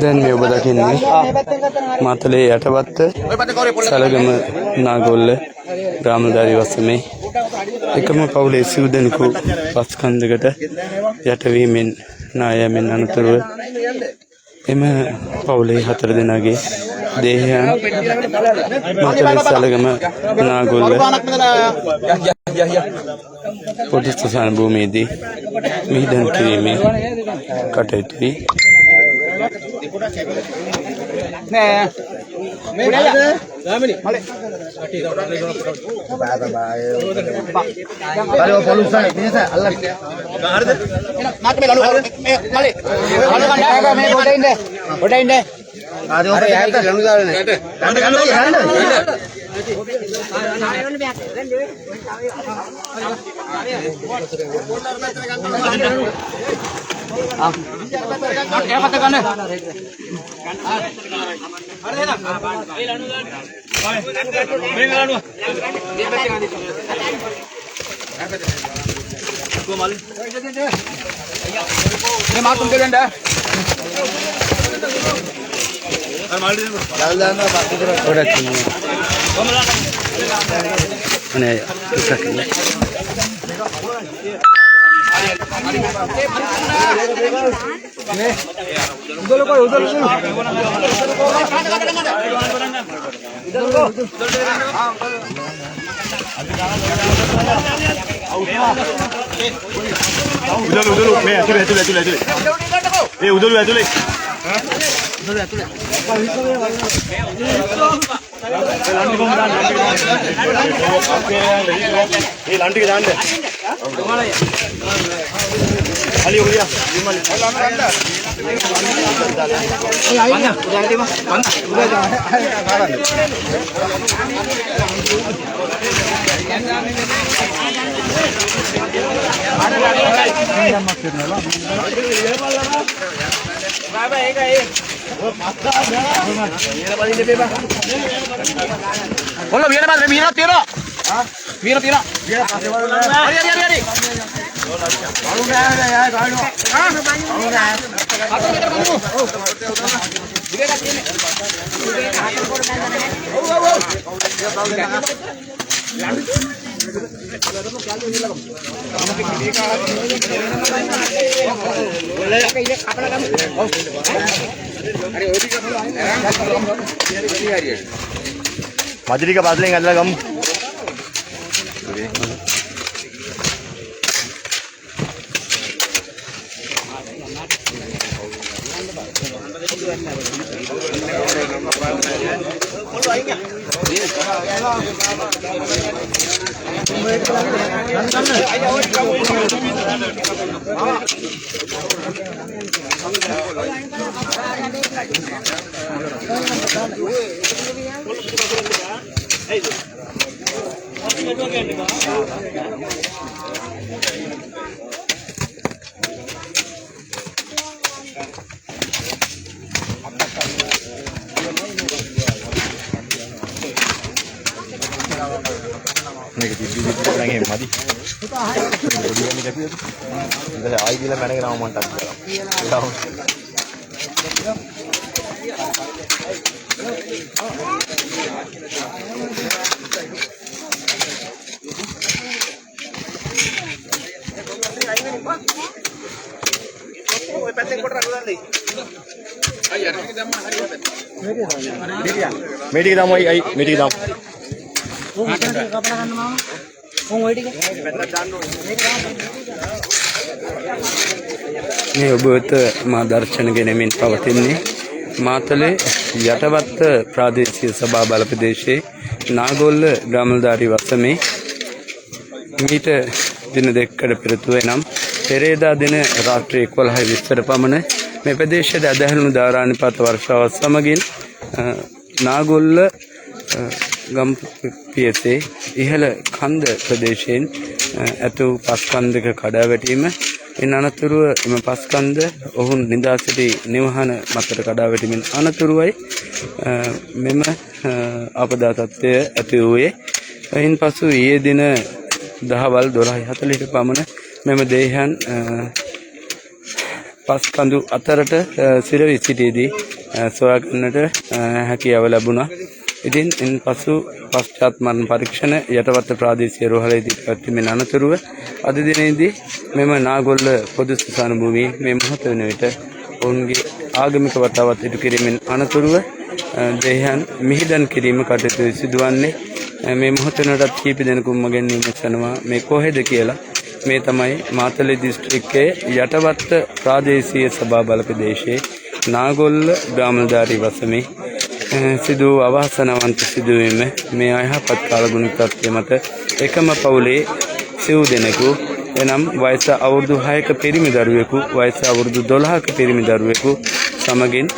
දැන් මේ ඔබ දකින්නේ මාතලේ යටපත්ත සලගම නාගොල්ල ග්‍රාමධාරී වසමේ එකම පවුලේ සිව් දෙනෙකු බස් කන්දකට යටවීමෙන් නායෑමෙන් අනතුරුව එම පවුලේ 4 දෙනාගේ දේහයන් මාතලේ සලගම නාගොල්ල පොඩි ස්ථාන භූමියේදී මිහිදන් කිරීමේ කටයුතුයි. Majrika badle ngadla gam. Medik dam ay medik dam. මේ ඔබ වෙත මා දර්ශන ගෙනෙමින් පවතින්නේ මාතලේ යටවත්ත ප්‍රාදේශීය සභා බල ප්‍රදේශයේ නාගොල්ල ග්‍රාමධාරී වසමේ මීට දින දෙකකට පෙරතුව නම් පෙරේදා දින රාත්‍රී 11:20 පමණ මේ ප්‍රදේශයේ ඇදහිරුණු ධාරානිපාත වර්ෂාව සමගින් නාගොල්ල ගම්පියසේ ඉහළ කන්ද ප්‍රදේශයෙන් ඇතු පස් කන්දක කඩා වැටීම ඉන් අනතුරුව එම පස් කන්ද ඔවුන් නිදා සිටි නිවහන මතට කඩා වැටීමෙන් අනතුරුවයි මෙම ආපදා තත්ත්වය ඇති වූයේ. එයින් පසු ඊයේ දින දහවල් 12:40ට පමණ මෙම දේහයන් පස් කඳු අතරට සිරවි සිටියේදී සොයා ගන්නට හැකියාව ලැබුණා. ඉතින් ඉන්පසු පශ්චාත් මරණ පරීක්ෂණ යටවත්ත ප්‍රාදේශීය රෝහලේදී පැවැත්වීමෙන් අනතුරුව අද දිනේදී මෙම නාගොල්ල පොදු ස්ථාන භූමියේ මේ මොහොත වෙන විට ඔවුන්ගේ ආගමික වතාවත් ඉටු කිරීමෙන් අනතුරුව දෙහියන් මිහිදන් කිරීම කටයුතු සිදුවන්නේ මේ මොහොත වෙනටත් කීප දෙනෙකුම ගැනීම සනවා මේ කොහෙද කියලා. මේ තමයි මාතලේ දිස්ත්‍රික්කයේ යටවත්ත ප්‍රාදේශීය සභා බල ප්‍රදේශයේ නාගොල්ල ග්‍රාමධාරී වසමේ සිදු අවාසනාවන්ත සිදුවීම මේ අයහපත් කාලගුණ තත්ත්වය මත එකම පවුලේ සිව් දෙනෙකු එනම් වයස අවුරුදු 6ක පිරිමි දරුවෙකු වයස අවුරුදු 12ක පිරිමි දරුවෙකු සමගින්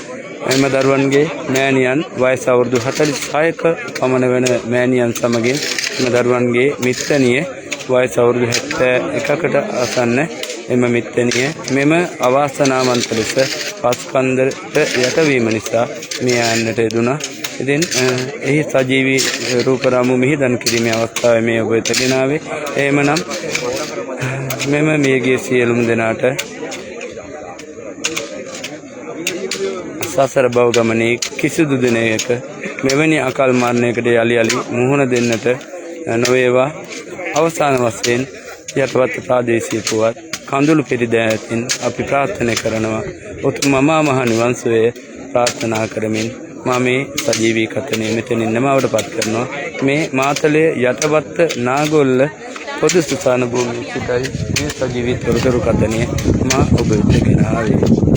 එම දරුවන්ගේ මෑණියන් වයස අවුරුදු 46ක පමණ වන මෑණියන් සමගින් එම දරුවන්ගේ මිත්තණිය වයස අවුරුදු 71කට ආසන්න එම මිත්තණිය මෙම අවාසනාවන්ත ලෙස පස්කන්දරට යටවීම නිසා මිය යන්නට යෙදුණා. ඉතින් එහි සජීවී රූපරාමු මිහිදන් කිරීමේ අවස්ථාවේ මේ ඔබ වෙත ගෙනාවේ. එහෙමනම් මෙම මියගිය සියලුම දෙනාට සසර භව ගමනේ කිසිදු දිනයක මෙවැනි අකල් මරණයකට යලි මුහුණ දෙන්නට නොවේවා. අවසාන වශයෙන් යටවත්ත ප්‍රාදේශීය පුවත් කඳුළු පිරිදෑතින් අපි ප්‍රාර්ථනා කරනවා උතුම් මහා මහ නිවන් සුවය ප්‍රාර්ථනා කරමින් මම මේ සජීවී කතනේ මෙතනින් නමවට පත් කරනවා. මේ මාතලේ යටවත්ත නාගොල්ල පොදු ස්ථාන භූමියේ සිටයි මේ සජීවී තොරතුරු කතනේ මා ඔබ වෙත ගෙන ආවේ.